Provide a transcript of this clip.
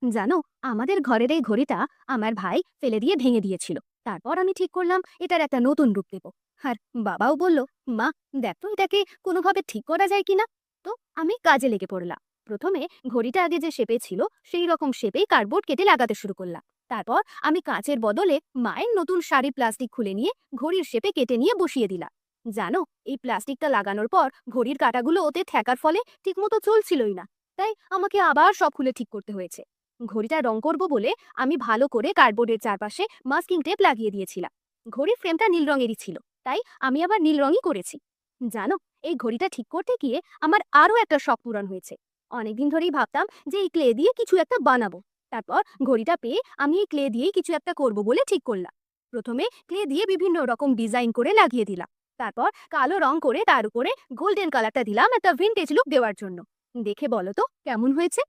জানো, আমাদের ঘরের এই ঘড়িটা আমার ভাই ফেলে দিয়ে ভেঙে দিয়েছিল। তারপর আমি ঠিক করলাম এটার একটা নতুন রূপ দেব। আর বাবাও বলল, মা, দেখ তো এটাকে কোনোভাবে ঠিক করা যায় কিনা। তো আমি কাজে লেগে পড়লাম। প্রথমে ঘড়িটা আগে যে শেপে ছিল সেই রকম শেপেই কার্ডবোর্ড কেটে লাগাতে শুরু করলাম। তারপর আমি কাঁচের বদলে মায়ের নতুন শাড়ি প্লাস্টিক খুলে নিয়ে ঘড়ির শেপে কেটে নিয়ে বসিয়ে দিলাম। জানো, এই প্লাস্টিকটা লাগানোর পর ঘড়ির কাঁটাগুলো ওতে ঠেকার ফলে ঠিকমতো চলছিলই না। তাই আমাকে আবার সব খুলে ঠিক করতে হয়েছে। ঘড়িটা রং করব বলে আমি ভালো করে কার্ডবোর্ডের চারপাশে মাস্কিং টেপ লাগিয়ে দিয়েছিলাম। ঘড়ির ফ্রেমটা নীল রঙেরই ছিল, তাই আমি আবার নীল রঙই করেছি। জানো, এই ঘড়িটা ঠিক করতে গিয়ে আমার আরও একটা শখ পূরণ হয়েছে। অনেকদিন ধরেই ভাবতাম যে এই ক্লে দিয়ে কিছু একটা বানাবো। তারপর ঘড়িটা পেয়ে আমি এই ক্লে দিয়েই কিছু একটা করব বলে ঠিক করলাম। প্রথমে ক্লে দিয়ে বিভিন্ন রকম ডিজাইন করে লাগিয়ে দিলাম। তারপর কালো রং করে তার উপরে গোল্ডেন কালারটা দিলাম একটা ভিনটেজ লুক দেওয়ার জন্য। দেখে বলো তো কেমন হয়েছে?